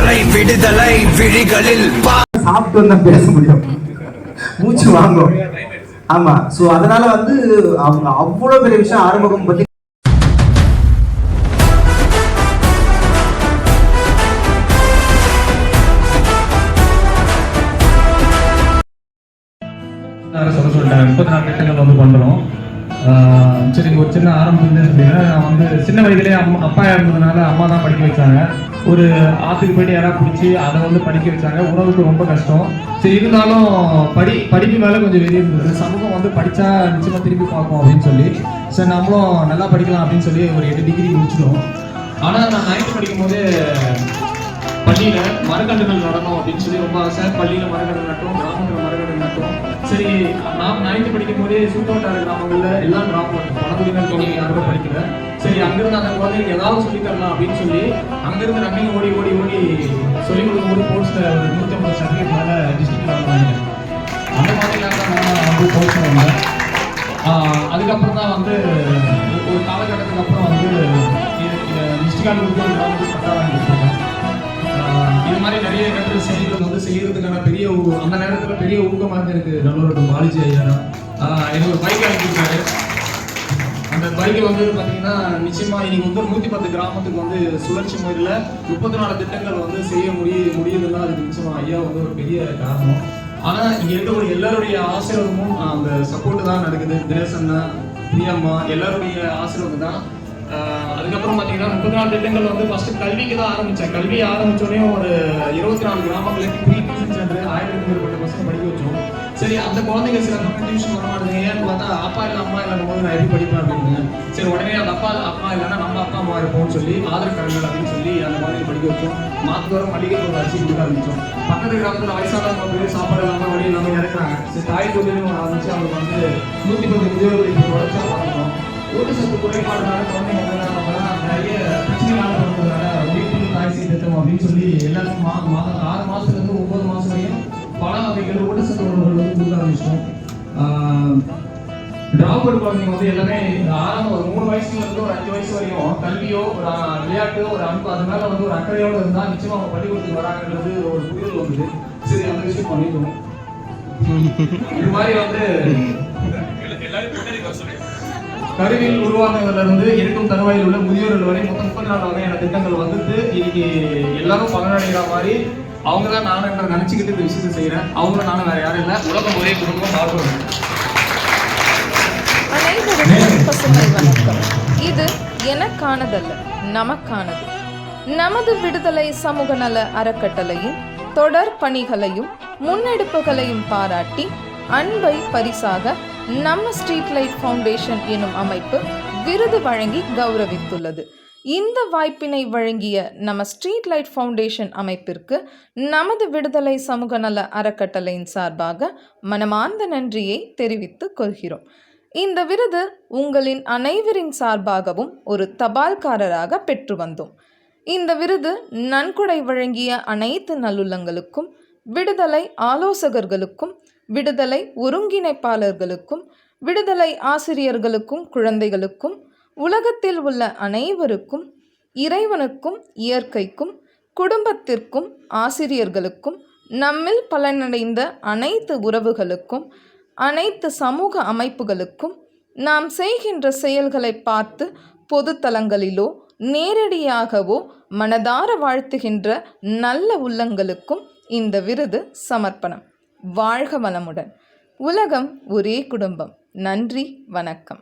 விடுதலை விடுதலை விழிகளில் சாப்பிட்டு வந்தா பேச முடியும், மூச்சு வாங்கும். ஆமா, சோ அதனால வந்து அவங்க அவ்வளவு பெரிய விஷயம் ஆறுமுகம் பத்தி சொல்லிட்டாங்க. 34 திட்டங்கள் வந்து பண்றோம். சரி, ஒரு சின்ன ஆரம்பத்துலேருந்து நான் வந்து சின்ன வயதிலேயே அப்பா இருந்ததுனால அம்மா தான் படிக்க வச்சாங்க. ஒரு ஆற்றுக்கு போயிட்டு யாராவது பிடிச்சி அதை வந்து படிக்க வச்சாங்க. உணவுக்கு ரொம்ப கஷ்டம். சரி, இருந்தாலும் படிப்பு மேலே கொஞ்சம் வெளியே இருந்தது. சமூகம் வந்து படித்தா நிச்சயமாக திருப்பி பார்ப்போம் அப்படின்னு சொல்லி சரி நம்மளும் நல்லா படிக்கலாம் அப்படின்னு சொல்லி ஒரு 8 டிகிரி முடிச்சிட்டோம். ஆனால் நான் 9th படிக்கும் போது பள்ளியில் மரக்கன்றுகள் நடணும் அப்படின்னு சொல்லி ரொம்ப ஆசை. பள்ளியில் மரக்கன்று நட்டோம், கிராமத்தில் மரக்கன்று நட்டோம். சரி, நான் 9th படிக்கும் போதே சுற்றுவட்டார கிராமங்களில் எல்லாம் கிராமம் பணத்துலினர் தொகை யாரும் படிக்கல. சரி, அங்கிருந்து அந்த குழந்தைக்கு ஏதாவது சொல்லித் தரலாம் அப்படின்னு சொல்லி அங்கிருந்து ரன்னிங் ஓடி ஓடி ஓடி சொல்லிக் கொடுக்கும்போது போஸ்ட்டில் ஒரு 150 சர்டிஃபிகேட் மேலே டிஸ்ட்ரிக்டில் வாங்குவாங்க. அந்த மாதிரிலாம் தான் நான் வந்து போஸ்ட் வந்தேன். அதுக்கப்புறம் தான் வந்து ஒரு காலகட்டத்துக்கு அப்புறம் வந்து டிஸ்ட்ரிக்ட் கிராமத்துக்கு பட்டா வாங்கியிருக்கேன். இது மாதிரி நிறைய இடத்துல செயல்கள் வந்து செய்யறதுக்கான பெரிய அந்த நேரத்தில் பெரிய ஊக்கமாக இருந்து எனக்கு நல்லோட பாலிஜி ஐயா எனக்கு ஒரு பைக் அனுப்பியிருக்காரு. அந்த பைக்கை வந்து பார்த்தீங்கன்னா நிச்சயமா இன்னைக்கு வந்து 110 கிராமத்துக்கு வந்து சுழற்சி முறையில் 34 திட்டங்கள் வந்து செய்ய முடியுதுன்னா அதுக்கு நிச்சயமா ஐயா வந்து ஒரு பெரிய காரணம். ஆனால் இங்கே இருக்கக்கூடிய எல்லாருடைய ஆசீர்வாதமும் அந்த சப்போர்ட்டு தான் நடக்குது. தினேசன்னா, பிரியம்மா எல்லாருடைய ஆசீர்வாதம் தான். அதுக்கப்புறம் பார்த்தீங்கன்னா 34 திட்டங்கள் வந்து ஃபர்ஸ்ட் கல்விக்கு தான் ஆரம்பித்தேன். கல்வி ஆரம்பித்தோடனே ஒரு 24 கிராமங்களுக்கு ப்ரீ டியூஷன் சென்டர் 1000க்கும் மேற்பட்ட பசங்க படிக்க வச்சோம். சரி, அந்த குழந்தைங்க சில டியூஷன் பண்ண மாட்டேங்க. ஏன்னு பார்த்தா அப்பா இல்லை அம்மா இல்லாத போது நான் எப்படி படிப்பேன் அப்படின்னு. சரி, உடனே அந்த அப்பா இல்லைன்னா நம்ம அப்பா அம்மா இருப்போம்னு சொல்லி ஆதரவு கடன்கள் அப்படின்னு சொல்லி அந்த குழந்தைங்க படிக்க வச்சோம். மாதத்தோறும் மளிகை பொருள் அரிசி கொடுக்க ஆரம்பித்தோம். பக்கத்து கிராமத்தில் வயசானவங்க போய் சாப்பாடு இல்லாமல் வழி இல்லாமல் இறக்குறாங்க. சரி, தாய் தொழிலும் ஆரம்பிச்சு அவங்களுக்கு வந்து 110 முதியோர்கள் உழைச்சா பார்க்கணும். ஊட்டச்சத்து குறைபாடுனால குழந்தைங்க நிறைய பிரச்சனைகளாக வருவதால உயிர்ப்பு தாய் திட்டம் அப்படின்னு சொல்லி எல்லாருக்கும் மாதம் 6 மாதத்துலேருந்து 9 மாதம் வரையும் பல வகைகள் ஊட்டச்சத்து உணவுகள் வந்து கொடுக்க ஆரம்பிச்சிட்டோம். டிராப்அவுட் குழந்தைங்க வந்து எல்லாமே ஆரம்பம் ஒரு 3 வயசுலேருந்து ஒரு 5 வயசு வரையும் கல்வியோ ஒரு விளையாட்டோ ஒரு அன்பு அது மேலே வந்து ஒரு அக்கறையோடு இருந்தால் நிச்சயமாக அவங்க பள்ளிக்கூடத்துக்கு வராங்கிறது ஒரு புரிதல் வந்தது. சரி, அந்த விஷயம் பண்ணிட்டோம். இது மாதிரி வந்து கருவில் உருவானதிலிருந்து இருக்கும் தருவாயில் உள்ள முதியோர்கள் வரை மொத்தம் 34 வகையான திட்டங்கள் வந்துட்டு இன்னைக்கு எல்லாரும் பலனடைகிற மாதிரி அவங்க தான் நானுன்ற நினைச்சுக்கிட்டு இந்த விஷயத்தை செய்யறேன். அவங்களும் நானும் வேற யாரும் இல்லை, உலகம் ஒரே குடும்பம் வாழ்க்கை. வணக்கம். இது எனக்கானதல்ல, நமக்கானது. நமது விடுதலை சமூக நல அறக்கட்டளையின் தொடர் பணிகளையும் முன்னெடுப்புகளையும் பாராட்டி அன்பை பரிசாக நம்ம ஸ்ட்ரீட் லைட் ஃபவுண்டேஷன் எனும் அமைப்பு விருது வழங்கி கௌரவித்துள்ளது. இந்த வாய்ப்பினை வழங்கிய நம்ம ஸ்ட்ரீட் லைட் ஃபவுண்டேஷன் அமைப்பிற்கு நமது விடுதலை சமூக நல அறக்கட்டளையின் சார்பாக மனமார்ந்த நன்றியை தெரிவித்துக் கொள்கிறோம். இந்த விருது உங்களின் அனைவரின் சார்பாகவும் ஒரு தபால்காரராக பெற்று வந்தோம். இந்த விருது நன்கொடை வழங்கிய அனைத்து நல்லுள்ளங்களுக்கும், விடுதலை ஆலோசகர்களுக்கும், விடுதலை ஒருங்கிணைப்பாளர்களுக்கும், விடுதலை ஆசிரியர்களுக்கும், குழந்தைகளுக்கும், உலகத்தில் உள்ள அனைவருக்கும், இறைவனுக்கும், இயற்கைக்கும், குடும்பத்திற்கும், ஆசிரியர்களுக்கும், நம்மில் பலனடைந்த அனைத்து உறவுகளுக்கும், அனைத்து சமூக அமைப்புகளுக்கும், நாம் செய்கின்ற செயல்களை பார்த்து பொதுத்தலங்களிலோ நேரடியாகவோ மனதார வாழ்த்துகின்ற நல்ல உள்ளங்களுக்கும் இந்த விருது சமர்ப்பணம். வாழ்க வளமுடன். உலகம் ஒரே குடும்பம். நன்றி, வணக்கம்.